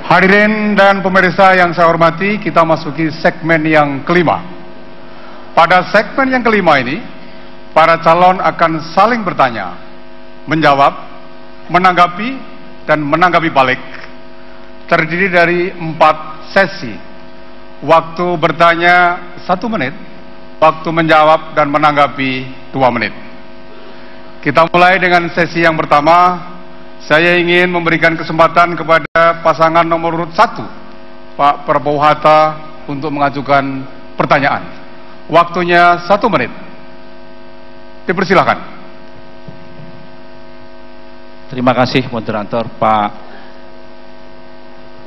Hadirin dan pemirsa yang saya hormati, kita masuki segmen yang kelima. Pada segmen yang kelima ini, para calon akan saling bertanya, menjawab, menanggapi, dan menanggapi balik. Terdiri dari 4 sesi. Waktu bertanya 1 menit, waktu menjawab dan menanggapi 2 menit. Kita mulai dengan sesi yang pertama. Saya ingin memberikan kesempatan kepada pasangan nomor urut 1, Pak Prabowo Hatta, untuk mengajukan pertanyaan. Waktunya 1 menit. Dipersilakan. Terima kasih moderator Pak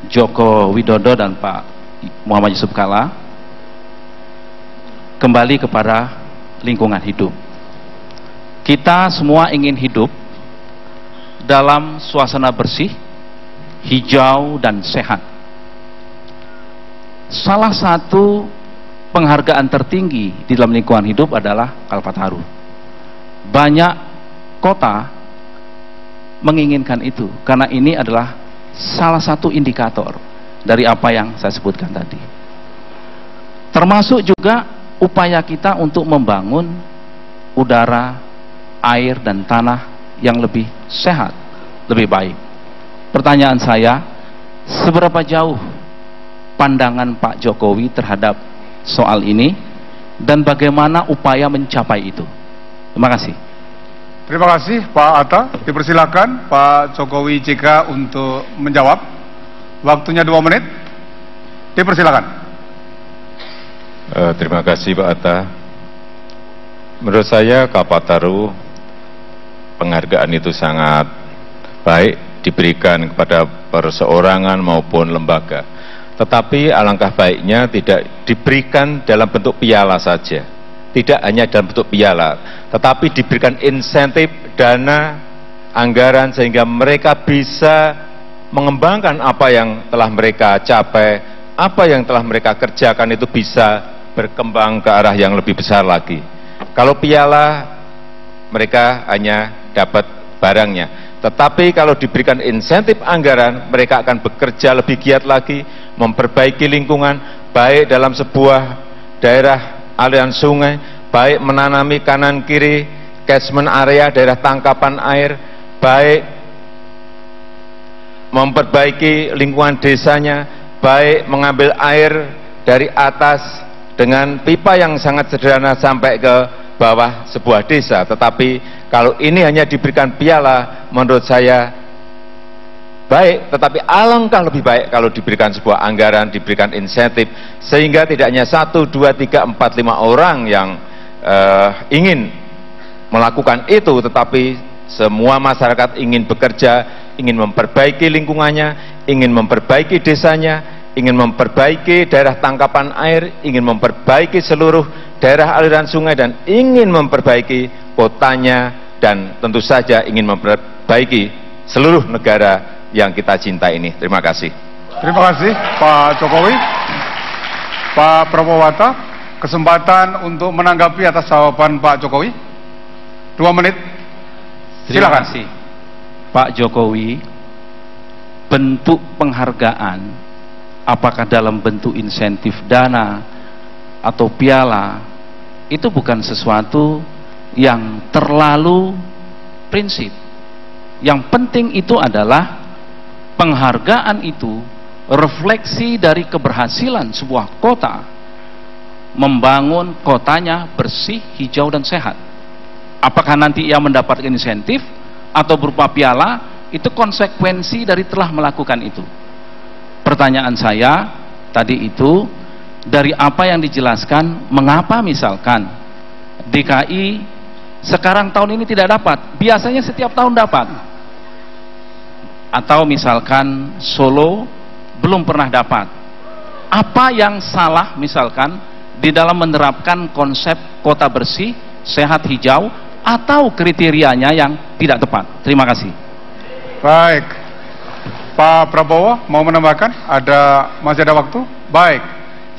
Joko Widodo dan Pak Muhammad Yusuf Kalla. Kembali kepada lingkungan hidup. Kita semua ingin hidup dalam suasana bersih, hijau, dan sehat. Salah satu penghargaan tertinggi di dalam lingkungan hidup adalah Kalpataru. Banyak kota menginginkan itu, karena ini adalah salah satu indikator dari apa yang saya sebutkan tadi. Termasuk juga upaya kita untuk membangun udara, air, dan tanah yang lebih sehat, lebih baik. Pertanyaan saya, seberapa jauh pandangan Pak Jokowi terhadap soal ini dan bagaimana upaya mencapai itu? Terima kasih. Terima kasih Pak Hatta. Dipersilakan Pak Jokowi JK untuk menjawab. Waktunya 2 menit. Dipersilakan. Terima kasih Pak Hatta. Menurut saya Kalpataru, penghargaan itu sangat baik diberikan kepada perseorangan maupun lembaga. Tetapi alangkah baiknya tidak diberikan dalam bentuk piala saja. Tidak hanya dalam bentuk piala, tetapi diberikan insentif, dana, anggaran, sehingga mereka bisa mengembangkan apa yang telah mereka capai, apa yang telah mereka kerjakan itu bisa berkembang ke arah yang lebih besar lagi. Kalau piala, mereka hanya dapat barangnya. Tetapi kalau diberikan insentif anggaran, mereka akan bekerja lebih giat lagi, memperbaiki lingkungan, baik dalam sebuah daerah aliran sungai, baik menanami kanan kiri catchment area, daerah tangkapan air, baik memperbaiki lingkungan desanya, baik mengambil air dari atas dengan pipa yang sangat sederhana sampai ke bawah sebuah desa. Tetapi kalau ini hanya diberikan piala, menurut saya baik, tetapi alangkah lebih baik kalau diberikan sebuah anggaran, diberikan insentif, sehingga tidak hanya 1, 2, 3, 4, 5 orang yang ingin melakukan itu, tetapi semua masyarakat ingin bekerja, ingin memperbaiki lingkungannya, ingin memperbaiki desanya, ingin memperbaiki daerah tangkapan air, ingin memperbaiki seluruh daerah aliran sungai, dan ingin memperbaiki kotanya, dan tentu saja ingin memperbaiki seluruh negara yang kita cinta ini. Terima kasih. Terima kasih Pak Jokowi. Pak Prabowo Hatta, kesempatan untuk menanggapi atas jawaban Pak Jokowi. 2 menit. Terima Silakan. kasih Pak Jokowi. Bentuk penghargaan, apakah dalam bentuk insentif dana atau piala, itu bukan sesuatu yang terlalu prinsip. Yang penting itu adalah penghargaan itu refleksi dari keberhasilan sebuah kota membangun kotanya bersih, hijau, dan sehat. Apakah nanti ia mendapatkan insentif atau berupa piala, itu konsekuensi dari telah melakukan itu. Pertanyaan saya tadi itu, dari apa yang dijelaskan, mengapa misalkan DKI sekarang tahun ini tidak dapat, biasanya setiap tahun dapat, atau misalkan Solo belum pernah dapat. Apa yang salah misalkan di dalam menerapkan konsep kota bersih, sehat, hijau, atau kriterianya yang tidak tepat? Terima kasih. Baik, Pak Prabowo mau menambahkan? Masih ada waktu? Baik,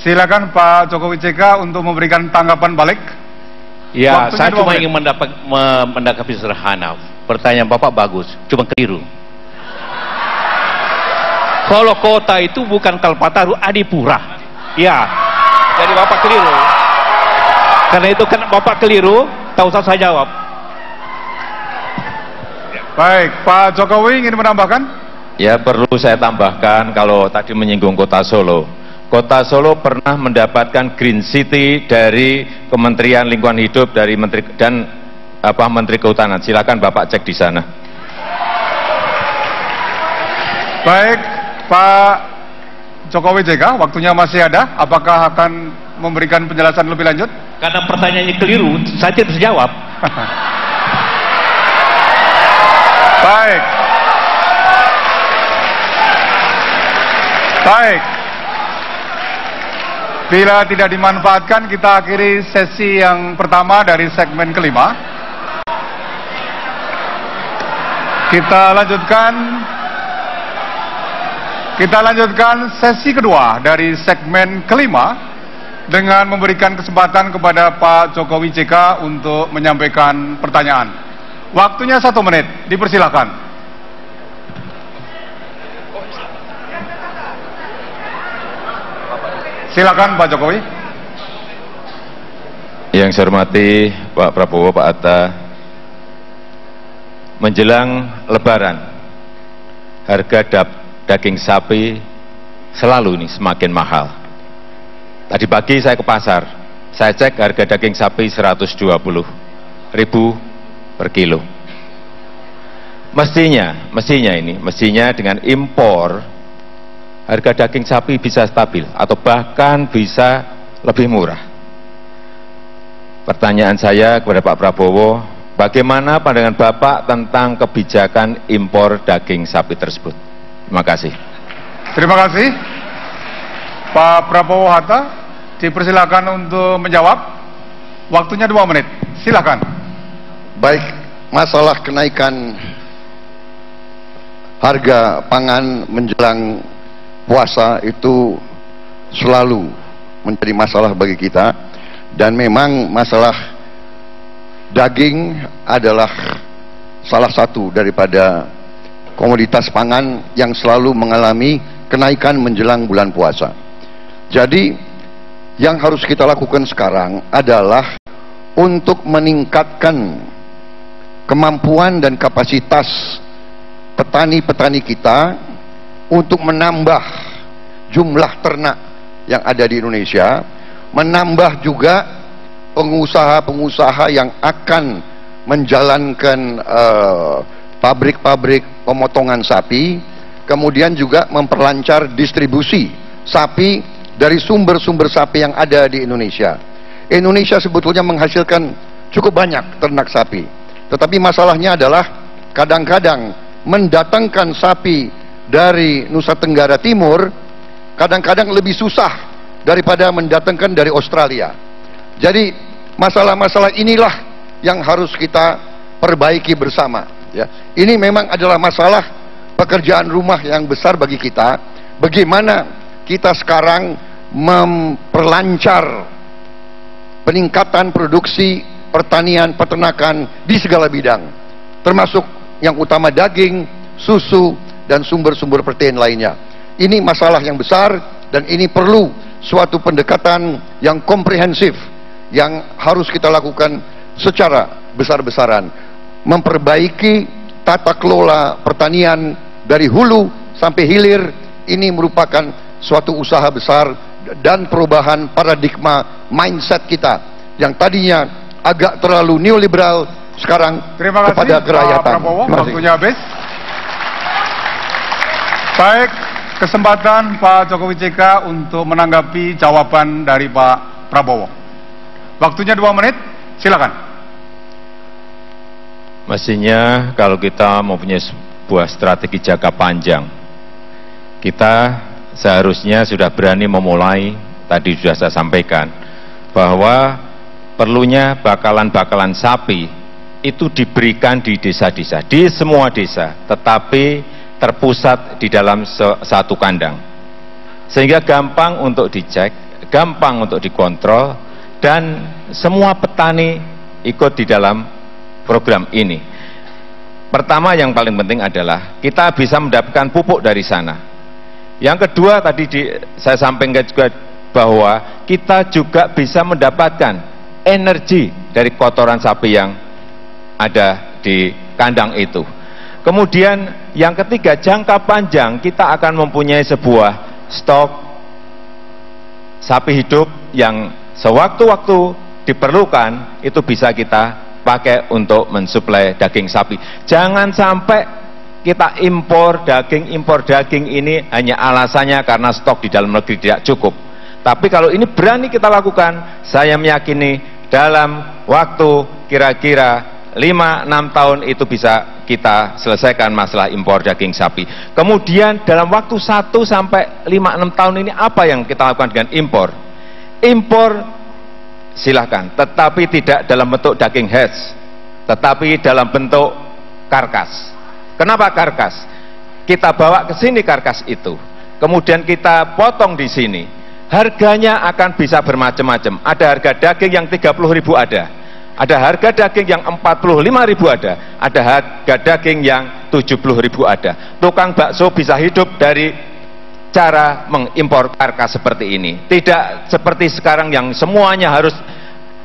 silakan Pak Jokowi JK untuk memberikan tanggapan balik. Ya, Waktunya saya 2 cuma menit. ingin menanggapi sederhana. Pertanyaan Bapak bagus, cuma keliru. Kalau kota itu bukan Kalpataru, Adipura. Ya, jadi Bapak keliru. Karena itu kan Bapak keliru, tak usah saya jawab. Baik, Pak Jokowi ingin menambahkan? Ya, perlu saya tambahkan kalau tadi menyinggung Kota Solo. Kota Solo pernah mendapatkan Green City dari Kementerian Lingkungan Hidup dari Menteri Menteri Kehutanan. Silakan Bapak cek di sana. Baik, Pak Jokowi JK, waktunya masih ada. Apakah akan memberikan penjelasan lebih lanjut? Karena pertanyaannya keliru, saya tidak bisa jawab. Baik. Baik. Bila tidak dimanfaatkan, kita akhiri sesi yang pertama dari segmen kelima. Kita lanjutkan sesi kedua dari segmen kelima dengan memberikan kesempatan kepada Pak Jokowi JK untuk menyampaikan pertanyaan. Waktunya 1 menit, dipersilakan. Silakan Pak Jokowi. Yang saya hormati Pak Prabowo, Pak Hatta, menjelang Lebaran, harga daging sapi selalu semakin mahal. Tadi pagi saya ke pasar, saya cek harga daging sapi 120.000 per kilo. Mestinya dengan impor harga daging sapi bisa stabil atau bahkan bisa lebih murah. Pertanyaan saya kepada Pak Prabowo, bagaimana pandangan Bapak tentang kebijakan impor daging sapi tersebut? Terima kasih. Terima kasih. Pak Prabowo Hatta, dipersilakan untuk menjawab. Waktunya 2 menit. Silakan. Baik, masalah kenaikan harga pangan menjelang puasa itu selalu menjadi masalah bagi kita, dan memang masalah daging adalah salah satu daripada komoditas pangan yang selalu mengalami kenaikan menjelang bulan puasa. Jadi yang harus kita lakukan sekarang adalah untuk meningkatkan kemampuan dan kapasitas petani-petani kita untuk menambah jumlah ternak yang ada di Indonesia, menambah juga pengusaha-pengusaha yang akan menjalankan pabrik-pabrik pemotongan sapi, kemudian juga memperlancar distribusi sapi dari sumber-sumber sapi yang ada di Indonesia. Indonesia sebetulnya menghasilkan cukup banyak ternak sapi, tetapi masalahnya adalah kadang-kadang mendatangkan sapi dari Nusa Tenggara Timur kadang-kadang lebih susah daripada mendatangkan dari Australia. Jadi masalah-masalah inilah yang harus kita perbaiki bersama, ya. Ini memang adalah masalah pekerjaan rumah yang besar bagi kita. Bagaimana kita sekarang memperlancar peningkatan produksi pertanian, peternakan di segala bidang, termasuk yang utama daging, susu, dan sumber-sumber protein lainnya. Ini masalah yang besar dan ini perlu suatu pendekatan yang komprehensif yang harus kita lakukan secara besar-besaran. Memperbaiki tata kelola pertanian dari hulu sampai hilir, ini merupakan suatu usaha besar dan perubahan paradigma mindset kita yang tadinya agak terlalu neoliberal, sekarang kepada kerakyatan. Pak Prabowo, waktunya habis. Baik, kesempatan Pak Jokowi JK untuk menanggapi jawaban dari Pak Prabowo. Waktunya 2 menit, silakan. Mestinya kalau kita mempunyai sebuah strategi jangka panjang, kita seharusnya sudah berani memulai, tadi sudah saya sampaikan, bahwa perlunya bakalan-bakalan sapi itu diberikan di desa-desa, di semua desa, tetapi terpusat di dalam satu kandang, sehingga gampang untuk dicek, gampang untuk dikontrol, dan semua petani ikut di dalam program ini. Pertama yang paling penting adalah kita bisa mendapatkan pupuk dari sana. Yang kedua tadi saya sampaikan juga bahwa kita juga bisa mendapatkan energi dari kotoran sapi yang ada di kandang itu. Kemudian yang ketiga, jangka panjang kita akan mempunyai sebuah stok sapi hidup yang sewaktu-waktu diperlukan itu bisa kita pakai untuk mensuplai daging sapi. Jangan sampai kita impor daging ini hanya alasannya karena stok di dalam negeri tidak cukup. Tapi kalau ini berani kita lakukan, saya meyakini dalam waktu kira-kira 5-6 tahun itu bisa kita selesaikan masalah impor daging sapi. Kemudian dalam waktu 1 sampai 5-6 tahun ini apa yang kita lakukan dengan impor? Impor silahkan, tetapi tidak dalam bentuk daging hatch, tetapi dalam bentuk karkas. Kenapa karkas? Kita bawa ke sini karkas itu, kemudian kita potong di sini. Harganya akan bisa bermacam-macam. Ada harga daging yang 30.000 ada harga daging yang 45.000 ada harga daging yang 70.000 ada. Tukang bakso bisa hidup dari cara mengimpor karkas seperti ini. Tidak seperti sekarang yang semuanya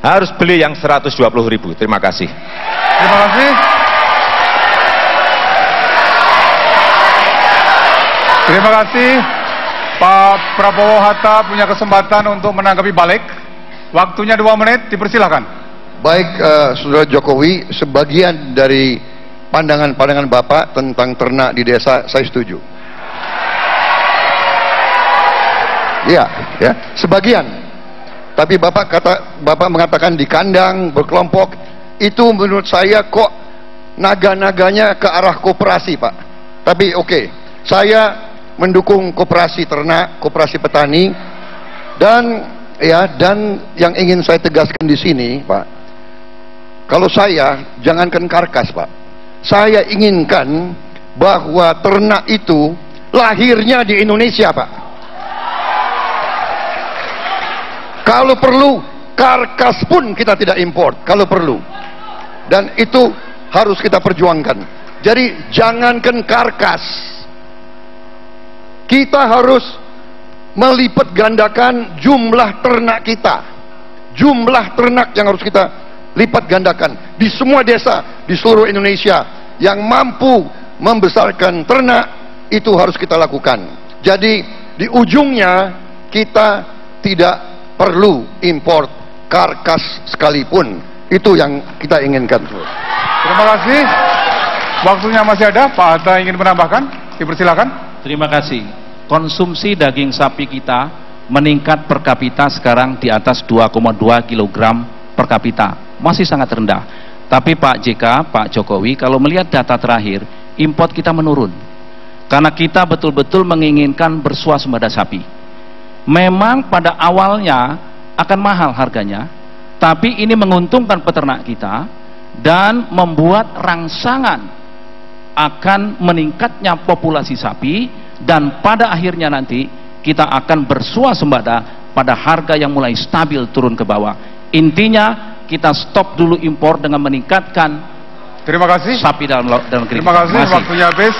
harus beli yang 120.000. Terima kasih. Terima kasih. Terima kasih. Pak Prabowo Hatta punya kesempatan untuk menanggapi balik. Waktunya 2 menit, dipersilakan. Baik, Saudara Jokowi, sebagian dari pandangan-pandangan Bapak tentang ternak di desa saya setuju. Iya, ya, sebagian. Tapi Bapak mengatakan di kandang berkelompok, itu menurut saya kok naga-naganya ke arah koperasi, Pak. Tapi oke, saya mendukung koperasi ternak, koperasi petani, dan yang ingin saya tegaskan di sini, Pak. Kalau saya, jangankan karkas, Pak. Saya inginkan bahwa ternak itu lahirnya di Indonesia, Pak. Kalau perlu, karkas pun kita tidak import, kalau perlu. Dan itu harus kita perjuangkan. Jadi, jangankan karkas. Kita harus melipat gandakan jumlah ternak kita. Jumlah ternak yang harus kita lipat gandakan di semua desa di seluruh Indonesia yang mampu membesarkan ternak, itu harus kita lakukan. Jadi di ujungnya kita tidak perlu import karkas sekalipun. Itu yang kita inginkan. Terima kasih. Waktunya masih ada. Pak Hatta ingin menambahkan, dipersilakan. Terima kasih. Konsumsi daging sapi kita meningkat per kapita sekarang di atas 2,2 kg per kapita. Masih sangat rendah. Tapi Pak JK, Pak Jokowi, kalau melihat data terakhir, import kita menurun. Karena kita betul-betul menginginkan bersuasembada sapi. Memang pada awalnya akan mahal harganya, tapi ini menguntungkan peternak kita dan membuat rangsangan akan meningkatnya populasi sapi, dan pada akhirnya nanti kita akan bersuasembada pada harga yang mulai stabil turun ke bawah. Intinya kita stop dulu impor dengan meningkatkan sapi dalam negeri. Terima kasih. Waktunya habis.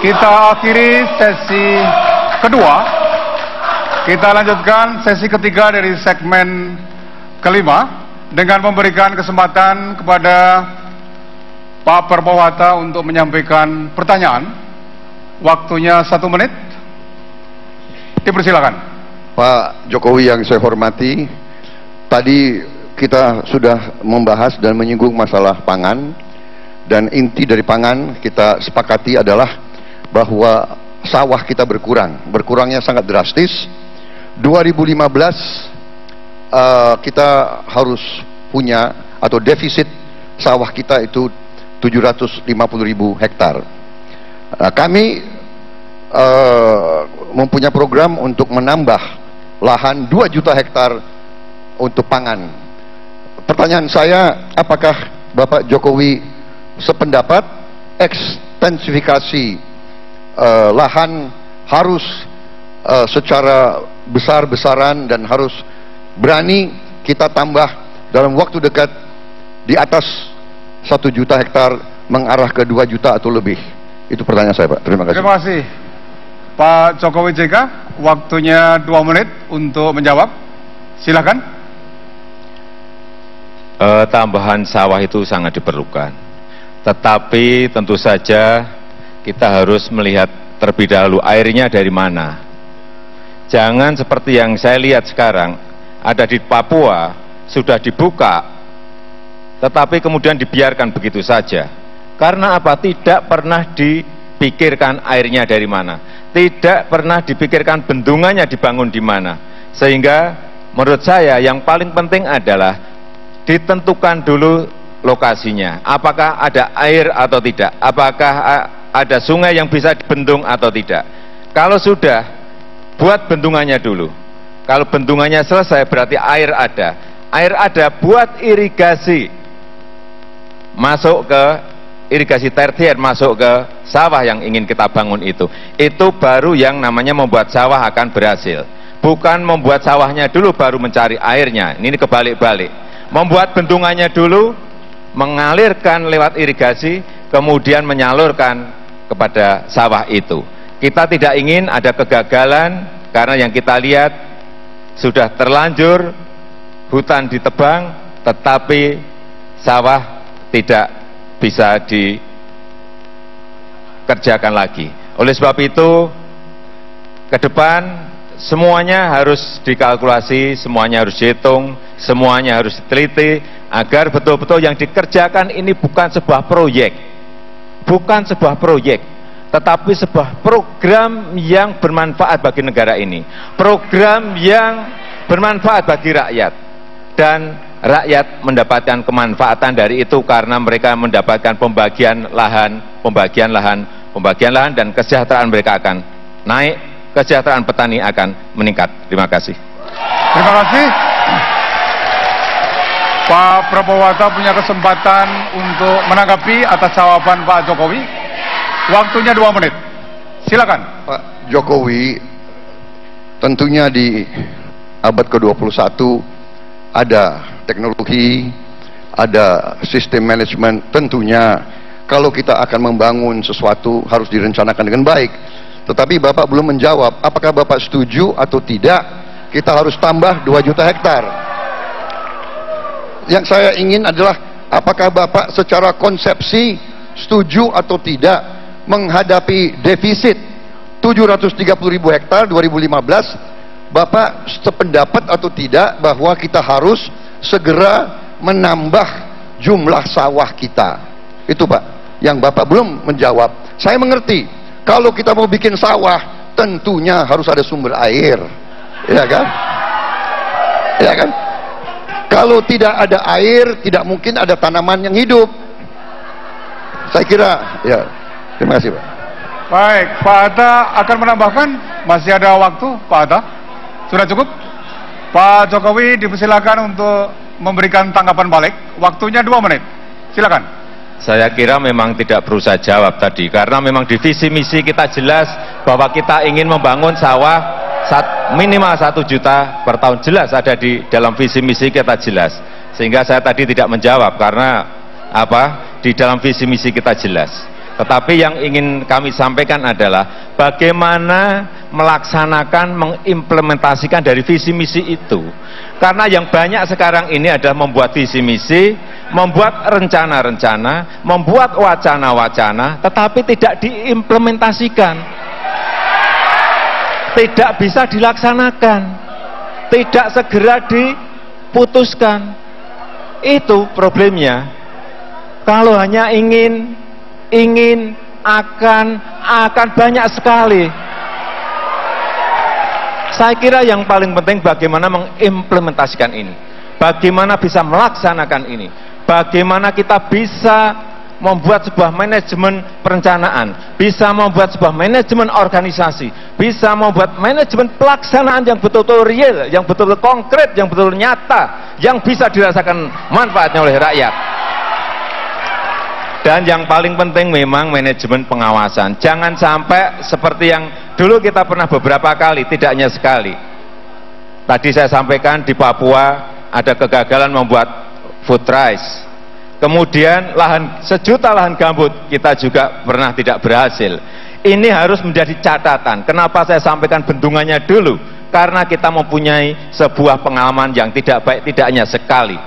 Kita akhiri sesi kedua. Kita lanjutkan sesi ketiga dari segmen kelima dengan memberikan kesempatan kepada Pak Prabowo Hatta untuk menyampaikan pertanyaan. Waktunya 1 menit. Dipersilakan. Pak Jokowi yang saya hormati, tadi kita sudah membahas dan menyinggung masalah pangan, dan inti dari pangan kita sepakati adalah bahwa sawah kita berkurangnya sangat drastis. 2015 kita harus punya atau defisit sawah kita itu 750.000 hektar. Kami mempunyai program untuk menambah lahan 2 juta hektar untuk pangan. Pertanyaan saya, apakah Bapak Jokowi sependapat ekstensifikasi lahan harus secara besar-besaran dan harus berani kita tambah dalam waktu dekat di atas 1 juta hektar mengarah ke 2 juta atau lebih? Itu pertanyaan saya, Pak. Terima kasih. Terima kasih. Pak Jokowi JK, waktunya 2 menit untuk menjawab. Silakan. Tambahan sawah itu sangat diperlukan. Tetapi tentu saja kita harus melihat terlebih dahulu airnya dari mana. Jangan seperti yang saya lihat sekarang, ada di Papua, sudah dibuka, tetapi kemudian dibiarkan begitu saja. Karena apa? Tidak pernah dipikirkan airnya dari mana. Tidak pernah dipikirkan bendungannya dibangun di mana. Sehingga menurut saya yang paling penting adalah ditentukan dulu lokasinya. Apakah ada air atau tidak? Apakah ada sungai yang bisa dibendung atau tidak? Kalau sudah, buat bendungannya dulu. Kalau bendungannya selesai berarti air ada. Air ada, buat irigasi. Masuk ke irigasi tersier, masuk ke sawah yang ingin kita bangun itu. Itu baru yang namanya membuat sawah akan berhasil. Bukan membuat sawahnya dulu baru mencari airnya. Ini kebalik-balik. Membuat bendungannya dulu, mengalirkan lewat irigasi, kemudian menyalurkan kepada sawah itu. Kita tidak ingin ada kegagalan, karena yang kita lihat sudah terlanjur hutan ditebang, tetapi sawah tidak bisa dikerjakan lagi. Oleh sebab itu, ke depan semuanya harus dikalkulasi, semuanya harus dihitung, semuanya harus diteliti, agar betul-betul yang dikerjakan ini bukan sebuah proyek, tetapi sebuah program yang bermanfaat bagi negara ini, program yang bermanfaat bagi rakyat, dan rakyat mendapatkan kemanfaatan dari itu karena mereka mendapatkan pembagian lahan, dan kesejahteraan mereka akan naik, kesejahteraan petani akan meningkat. Terima kasih. Terima kasih. Pak Prabowata punya kesempatan untuk menanggapi atas jawaban Pak Jokowi. Waktunya 2 menit. Silakan. Pak Jokowi, tentunya di abad ke-21 ada teknologi, ada sistem manajemen. Tentunya kalau kita akan membangun sesuatu harus direncanakan dengan baik. Tetapi Bapak belum menjawab, apakah Bapak setuju atau tidak kita harus tambah 2 juta hektar. Yang saya ingin adalah, apakah Bapak secara konsepsi setuju atau tidak menghadapi defisit 730.000 hektar 2015. Bapak sependapat atau tidak bahwa kita harus segera menambah jumlah sawah kita? Itu Pak, yang Bapak belum menjawab. Saya mengerti, kalau kita mau bikin sawah, tentunya harus ada sumber air, ya kan? Ya kan? Kalau tidak ada air, tidak mungkin ada tanaman yang hidup. Saya kira, ya. Terima kasih, Pak. Baik, Pak Hatta akan menambahkan. Masih ada waktu, Pak Hatta. Sudah cukup? Pak Jokowi dipersilakan untuk memberikan tanggapan balik. Waktunya 2 menit. Silakan. Saya kira memang tidak perlu saya jawab tadi, karena memang di visi misi kita jelas bahwa kita ingin membangun sawah minimal 1 juta per tahun. Jelas ada di dalam visi misi kita, jelas. Sehingga saya tadi tidak menjawab, karena apa? Di dalam visi misi kita jelas. Tetapi yang ingin kami sampaikan adalah bagaimana melaksanakan, mengimplementasikan dari visi misi itu. Karena yang banyak sekarang ini adalah membuat visi misi, membuat rencana-rencana, membuat wacana-wacana, tetapi tidak diimplementasikan, tidak bisa dilaksanakan, tidak segera diputuskan. Itu problemnya. Kalau hanya ingin akan banyak sekali. Saya kira yang paling penting bagaimana mengimplementasikan ini, bagaimana bisa melaksanakan ini, bagaimana kita bisa membuat sebuah manajemen perencanaan, bisa membuat sebuah manajemen organisasi, bisa membuat manajemen pelaksanaan yang betul-betul real, yang betul-betul konkret, yang betul-betul nyata, yang bisa dirasakan manfaatnya oleh rakyat. Dan yang paling penting memang manajemen pengawasan. Jangan sampai seperti yang dulu kita pernah beberapa kali, tidak hanya sekali. Tadi saya sampaikan di Papua ada kegagalan membuat food rice. kemudian lahan sejuta lahan gambut kita juga pernah tidak berhasil. Ini harus menjadi catatan. Kenapa saya sampaikan bendungannya dulu? Karena kita mempunyai sebuah pengalaman yang tidak baik, tidak hanya sekali,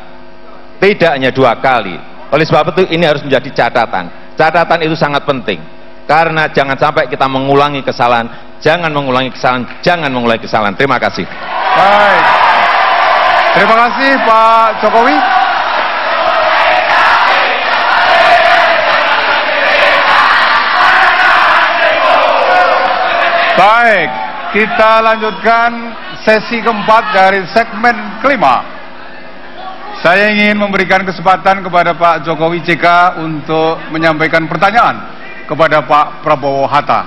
tidak hanya 2 kali. Oleh sebab itu ini harus menjadi catatan. Catatan itu sangat penting, karena jangan sampai kita mengulangi kesalahan. Jangan mengulangi kesalahan, jangan mengulangi kesalahan. Terima kasih. Baik. Terima kasih Pak Jokowi. Baik, kita lanjutkan sesi keempat dari segmen kelima. Saya ingin memberikan kesempatan kepada Pak Jokowi JK untuk menyampaikan pertanyaan kepada Pak Prabowo Hatta.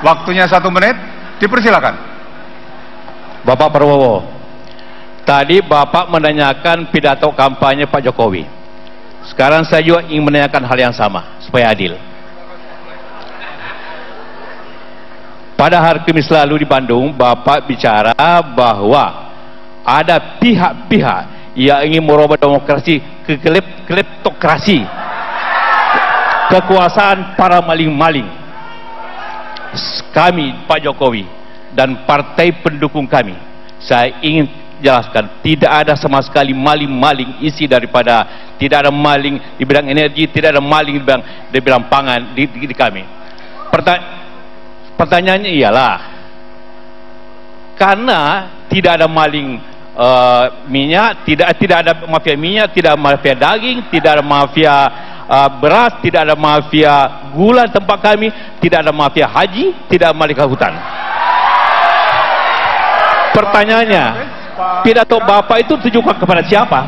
Waktunya 1 menit, dipersilakan. Bapak Prabowo, tadi Bapak menanyakan pidato kampanye Pak Jokowi. Sekarang saya juga ingin menanyakan hal yang sama, supaya adil. Pada hari Kamis lalu di Bandung, Bapak bicara bahwa ada pihak-pihak yang ingin merubah demokrasi ke kleptokrasi, kekuasaan para maling-maling. Kami, Pak Jokowi, dan partai pendukung kami, saya ingin jelaskan, tidak ada sama sekali maling-maling isi daripada, tidak ada maling di bidang energi, tidak ada maling di bidang pangan di kami. Pertanyaannya ialah, karena tidak ada maling minyak, tidak ada mafia minyak, tidak ada mafia daging, tidak ada mafia beras, tidak ada mafia gula tempat kami, tidak ada mafia haji, tidak ada mafia hutan. Pertanyaannya, pidato Bapak itu tujukan kepada siapa?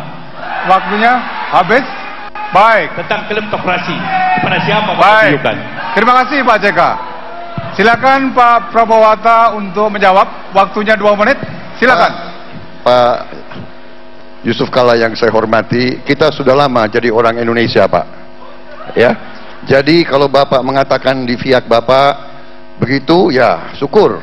Waktunya habis. Baik. Tentang kleptokrasi, kepada siapa Bapak Baik. tujukan? Terima kasih Pak JK. Silakan Pak Prabowo Hatta untuk menjawab. Waktunya 2 menit. Silakan. Pak Yusuf Kalla yang saya hormati, kita sudah lama jadi orang Indonesia, Pak. Ya. Jadi kalau Bapak mengatakan di pihak Bapak begitu, ya syukur.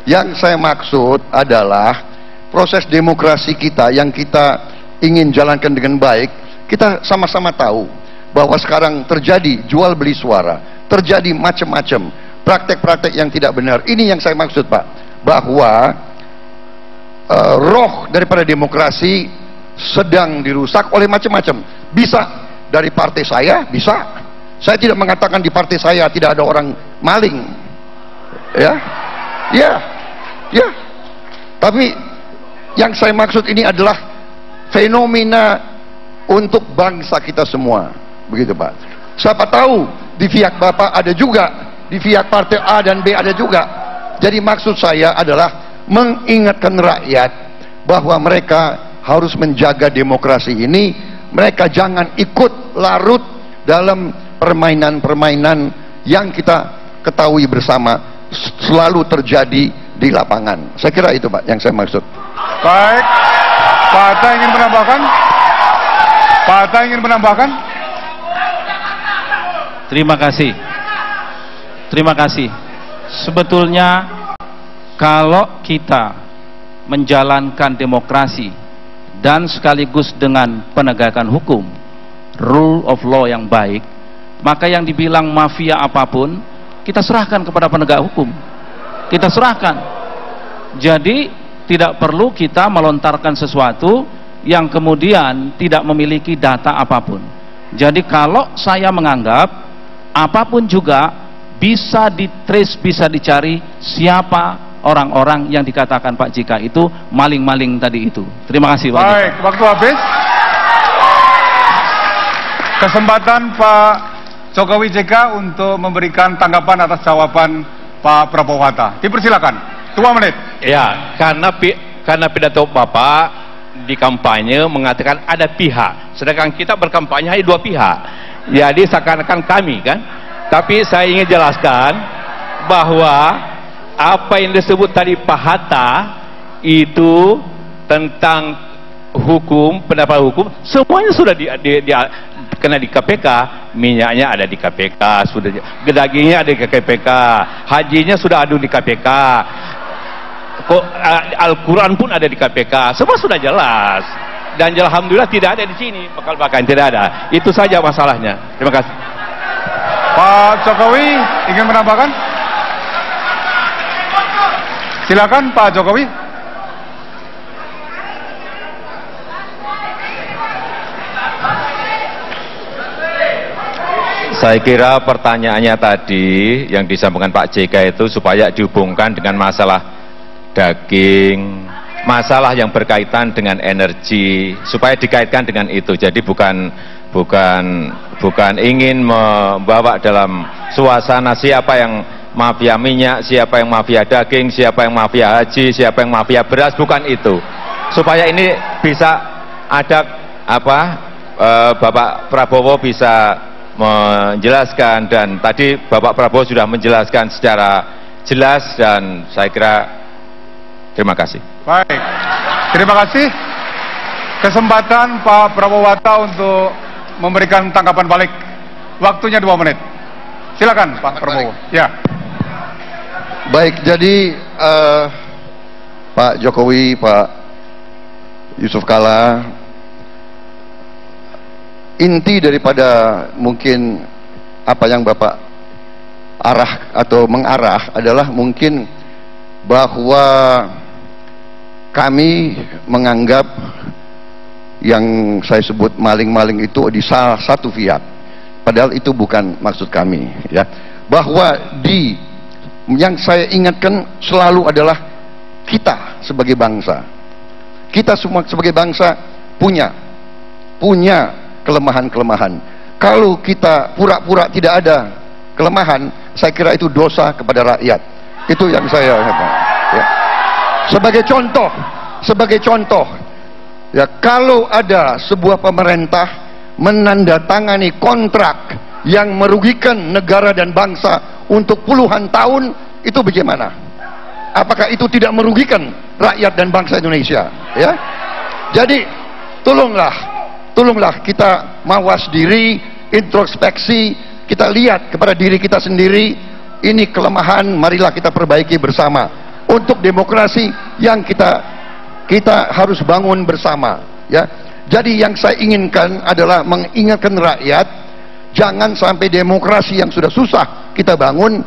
Yang saya maksud adalah proses demokrasi kita yang kita ingin jalankan dengan baik. Kita sama-sama tahu bahwa sekarang terjadi jual beli suara, terjadi macam-macam praktek-praktek yang tidak benar. Ini yang saya maksud, Pak, bahwa roh daripada demokrasi sedang dirusak oleh macam-macam. Bisa dari partai saya, bisa. Saya tidak mengatakan di partai saya tidak ada orang maling, ya, ya. Tapi yang saya maksud ini adalah fenomena untuk bangsa kita semua, begitu, Pak. Siapa tahu di pihak Bapak ada juga, di pihak partai A dan B ada juga. Jadi maksud saya adalah mengingatkan rakyat bahwa mereka harus menjaga demokrasi ini. Mereka jangan ikut larut dalam permainan-permainan yang kita ketahui bersama selalu terjadi di lapangan. Saya kira itu, Pak, yang saya maksud. Baik. Pak Hatta ingin menambahkan? Pak Hatta ingin menambahkan? Terima kasih. Terima kasih. Sebetulnya kalau kita menjalankan demokrasi dan sekaligus dengan penegakan hukum, rule of law yang baik, maka yang dibilang mafia apapun kita serahkan kepada penegak hukum. Kita serahkan. Jadi tidak perlu kita melontarkan sesuatu yang kemudian tidak memiliki data apapun. Jadi kalau saya menganggap apapun juga bisa ditrace, bisa dicari siapa orang-orang yang dikatakan Pak JK itu maling-maling tadi itu. Terima kasih Pak JK. Baik, waktu habis. Kesempatan Pak Jokowi JK untuk memberikan tanggapan atas jawaban Pak Prabowo Hatta. Dipersilakan. 2 menit. Ya, karena pidato Bapak di kampanye mengatakan ada pihak, sedangkan kita berkampanye hanya 2 pihak. Jadi seakan-akan kami kan. Tapi saya ingin jelaskan bahwa apa yang disebut tadi Pak Hatta itu tentang hukum, pendapat hukum, semuanya sudah kena di KPK. Minyaknya ada di KPK, sudah dagingnya ada di KPK, hajinya sudah ada di KPK, Al-Quran pun ada di KPK, semua sudah jelas. dan alhamdulillah tidak ada di sini bakal pakaian, tidak ada. Itu saja masalahnya. Terima kasih. Pak Jokowi ingin menambahkan? Silakan Pak Jokowi. Saya kira pertanyaannya tadi yang disampaikan Pak JK itu supaya dihubungkan dengan masalah daging, masalah yang berkaitan dengan energi, supaya dikaitkan dengan itu. Jadi bukan ingin membawa dalam suasana siapa yang mafia minyak, siapa yang mafia daging, siapa yang mafia haji, siapa yang mafia beras, bukan itu. Supaya ini bisa ada Bapak Prabowo bisa menjelaskan, dan tadi Bapak Prabowo sudah menjelaskan secara jelas, dan saya kira terima kasih. Baik, terima kasih. Kesempatan Pak Prabowo untuk memberikan tanggapan balik. Waktunya 2 menit. Silakan Pak Prabowo. Ya. Baik, jadi Pak Jokowi, Pak Yusuf Kalla, inti daripada mungkin apa yang Bapak arah atau mengarah adalah mungkin bahwa kami menganggap yang saya sebut maling-maling itu di salah satu pihak, padahal itu bukan maksud kami, ya. Bahwa yang saya ingatkan selalu adalah kita sebagai bangsa, kita semua sebagai bangsa punya kelemahan-kelemahan. Kalau kita pura-pura tidak ada kelemahan, saya kira itu dosa kepada rakyat. Itu yang saya katakan, ya. Sebagai contoh, ya, kalau ada sebuah pemerintah menandatangani kontrak yang merugikan negara dan bangsa untuk puluhan tahun, itu bagaimana? Apakah itu tidak merugikan rakyat dan bangsa Indonesia? Ya, jadi tolonglah kita mawas diri, introspeksi, kita lihat kepada diri kita sendiri. Ini kelemahan, marilah kita perbaiki bersama untuk demokrasi yang kita harus bangun bersama, ya. Jadi yang saya inginkan adalah mengingatkan rakyat, jangan sampai demokrasi yang sudah susah kita bangun,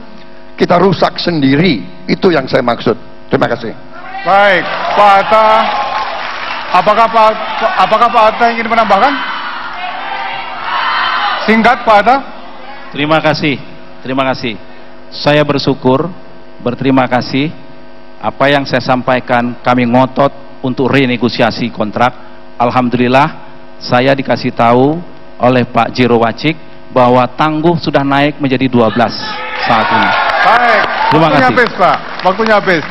kita rusak sendiri. Itu yang saya maksud. Terima kasih. Baik, Pak Hatta. Apakah Pak Hatta ingin menambahkan? Singkat Pak Hatta. Terima kasih. Saya berterima kasih. Apa yang saya sampaikan, kami ngotot untuk renegosiasi kontrak. Alhamdulillah, saya dikasih tahu oleh Pak Jero Wacik bahwa tangguh sudah naik menjadi 12 saat ini. Baik, terima waktunya kasih. habis Pak, waktunya habis.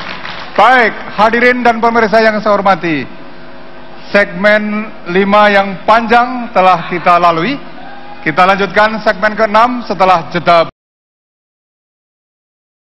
Baik, hadirin dan pemirsa yang saya hormati, segmen 5 yang panjang telah kita lalui. Kita lanjutkan segmen ke-6 setelah jeda.